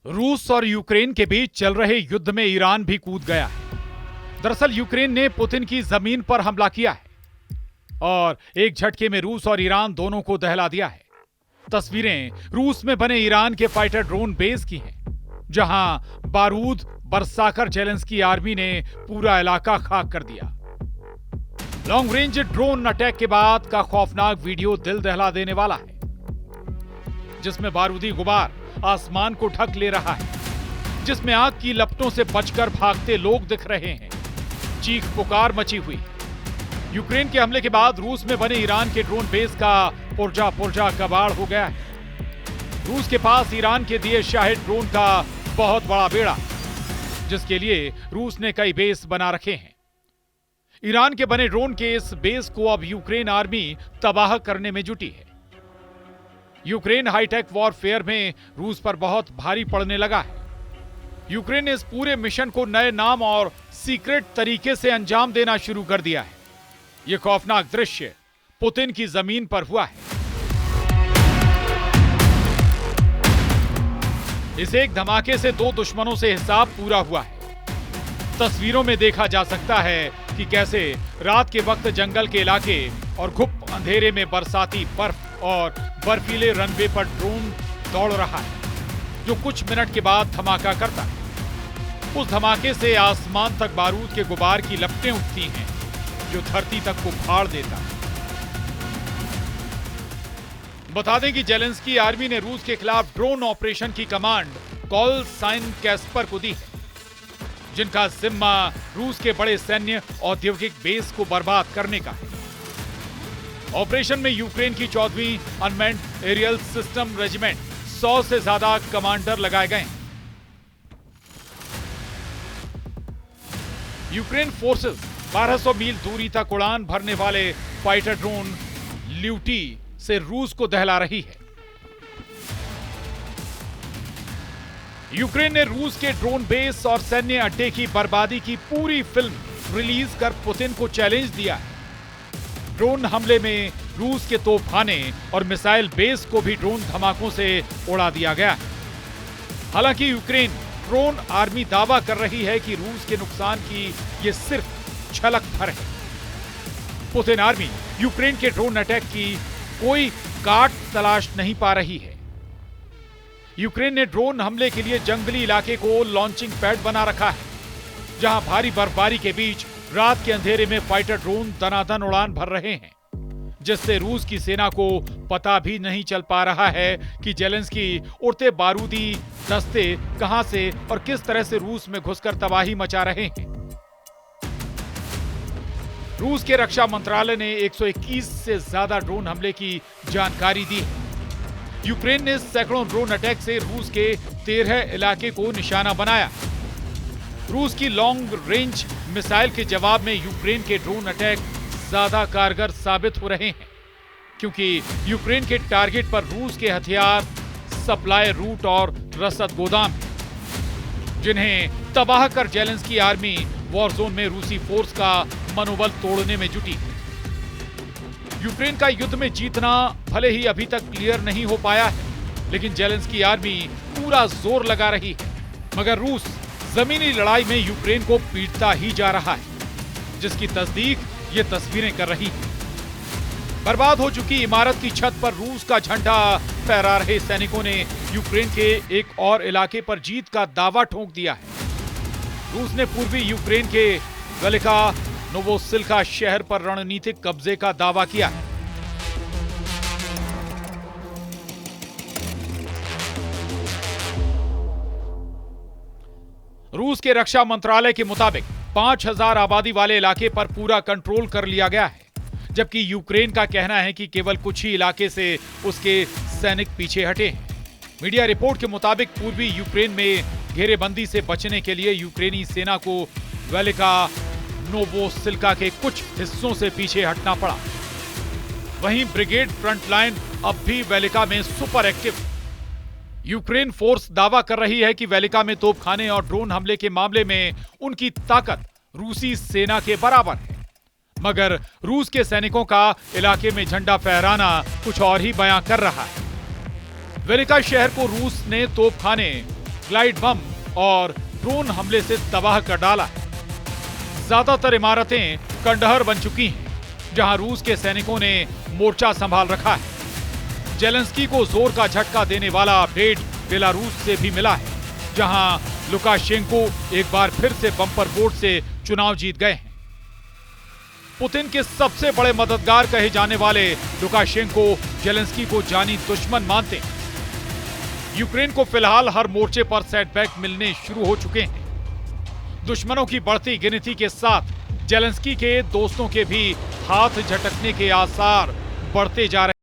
रूस और यूक्रेन के बीच चल रहे युद्ध में ईरान भी कूद गया है। दरअसल यूक्रेन ने पुतिन की जमीन पर हमला किया है और एक झटके में रूस और ईरान दोनों को दहला दिया है। तस्वीरें रूस में बने ईरान के फाइटर ड्रोन बेस की हैं, जहां बारूद बरसाकर जेलेंस्की आर्मी ने पूरा इलाका खाक कर दिया। लॉन्ग रेंज ड्रोन अटैक के बाद का खौफनाक वीडियो दिल दहला देने वाला है, जिसमें बारूदी गुबार आसमान को ढक ले रहा है, जिसमें आग की लपटों से बचकर भागते लोग दिख रहे हैं। चीख पुकार मची हुई। यूक्रेन के हमले के बाद रूस में बने ईरान के ड्रोन बेस का पुर्जा पुर्जा कबाड़ हो गया है। रूस के पास ईरान के दिए शाहिद ड्रोन का बहुत बड़ा बेड़ा, जिसके लिए रूस ने कई बेस बना रखे हैं। ईरान के बने ड्रोन के इस बेस को अब यूक्रेन आर्मी तबाह करने में जुटी है। यूक्रेन हाईटेक वॉरफेयर में रूस पर बहुत भारी पड़ने लगा है। यूक्रेन ने इस पूरे मिशन को नए नाम और सीक्रेट तरीके से अंजाम देना शुरू कर दिया है। यह खौफनाक दृश्य पुतिन की जमीन पर हुआ है। इस एक धमाके से दो दुश्मनों से हिसाब पूरा हुआ है। तस्वीरों में देखा जा सकता है कि कैसे रात के वक्त जंगल के इलाके और घुप अंधेरे में बरसाती बर्फ और बर्फीले रनवे पर ड्रोन दौड़ रहा है, जो कुछ मिनट के बाद धमाका करता है। उस धमाके से आसमान तक बारूद के गुबार की लपटें उठती हैं, जो धरती तक को फाड़ देता है। बता दें कि जेलेंस्की आर्मी ने रूस के खिलाफ ड्रोन ऑपरेशन की कमांड कॉल साइन कैस्पर को दी है, जिनका जिम्मा रूस के बड़े सैन्य औद्योगिक बेस को बर्बाद करने का है। ऑपरेशन में यूक्रेन की 14वीं अनमैन्ड एरियल सिस्टम रेजिमेंट 100 से ज्यादा कमांडर लगाए गए हैं। यूक्रेन फोर्सेस 1200 मील दूरी तक उड़ान भरने वाले फाइटर ड्रोन ल्यूटी से रूस को दहला रही है। यूक्रेन ने रूस के ड्रोन बेस और सैन्य अड्डे की बर्बादी की पूरी फिल्म रिलीज कर पुतिन को चैलेंज दिया है। ड्रोन हमले में रूस के तोपखाने और मिसाइल बेस को भी ड्रोन धमाकों से उड़ा दिया गया है। हालांकि यूक्रेन ड्रोन आर्मी दावा कर रही है कि रूस के नुकसान की यह सिर्फ झलक भर है। पुतिन आर्मी यूक्रेन के ड्रोन अटैक की कोई काट तलाश नहीं पा रही है। यूक्रेन ने ड्रोन हमले के लिए जंगली इलाके को लॉन्चिंग पैड बना रखा है, जहां भारी बर्फबारी के बीच रात के अंधेरे में फाइटर ड्रोन दनादन उड़ान भर रहे हैं, जिससे रूस की सेना को पता भी नहीं चल पा रहा है कि जेलेंस्की उड़ते बारूदी दस्ते कहां से और किस तरह से रूस में घुसकर तबाही मचा रहे हैं। रूस के रक्षा मंत्रालय ने 121 से ज्यादा ड्रोन हमले की जानकारी दी है। यूक्रेन ने सैकड़ों ड्रोन अटैक से रूस के 13 इलाके को निशाना बनाया। रूस की लॉन्ग रेंज मिसाइल के जवाब में यूक्रेन के ड्रोन अटैक ज्यादा कारगर साबित हो रहे हैं, क्योंकि यूक्रेन के टारगेट पर रूस के हथियार, सप्लाई रूट और रसद गोदाम हैं, जिन्हें तबाह कर जेलेंस्की आर्मी वॉर जोन में रूसी फोर्स का मनोबल तोड़ने में जुटी है। यूक्रेन का युद्ध में जीतना भले ही अभी तक क्लियर नहीं हो पाया है, लेकिन जेलेंस्की आर्मी पूरा जोर लगा रही है। मगर रूस जमीनी लड़ाई में यूक्रेन को पीटता ही जा रहा है, जिसकी तस्दीक ये तस्वीरें कर रही हैं। बर्बाद हो चुकी इमारत की छत पर रूस का झंडा फहरा रहे सैनिकों ने यूक्रेन के एक और इलाके पर जीत का दावा ठोक दिया है। रूस ने पूर्वी यूक्रेन के वेलिका नोवोसिल्का शहर पर रणनीतिक कब्जे का दावा किया है। रूस के रक्षा मंत्रालय के मुताबिक 5000 आबादी वाले इलाके पर पूरा कंट्रोल कर लिया गया है, जबकि यूक्रेन का कहना है कि केवल कुछ ही इलाके से उसके सैनिक पीछे हटे हैं। मीडिया रिपोर्ट के मुताबिक पूर्वी यूक्रेन में घेरेबंदी से बचने के लिए यूक्रेनी सेना को वेलिका नोवोसिल्का के कुछ हिस्सों से पीछे हटना पड़ा। वहीं ब्रिगेड फ्रंटलाइन अब भी वेलिका में सुपर एक्टिव। यूक्रेन फोर्स दावा कर रही है कि वेलिका में तोपखाने और ड्रोन हमले के मामले में उनकी ताकत रूसी सेना के बराबर है, मगर रूस के सैनिकों का इलाके में झंडा फहराना कुछ और ही बयां कर रहा है। वेलिका शहर को रूस ने तोपखाने ग्लाइड बम और ड्रोन हमले से तबाह कर डाला है। ज्यादातर इमारतें खंडहर बन चुकी हैं, जहां रूस के सैनिकों ने मोर्चा संभाल रखा है। जेलेंस्की को जोर का झटका देने वाला अपडेट बेलारूस से भी मिला है, जहां लुकाशेंको एक बार फिर से बम्पर वोट से चुनाव जीत गए हैं। पुतिन के सबसे बड़े मददगार कहे जाने वाले लुकाशेंको जेलेंस्की को जानी दुश्मन मानते हैं। यूक्रेन को फिलहाल हर मोर्चे पर सेटबैक मिलने शुरू हो चुके हैं। दुश्मनों की बढ़ती गिनती के साथ जेलेंस्की के दोस्तों के भी हाथ झटकने के आसार बढ़ते जा रहे हैं।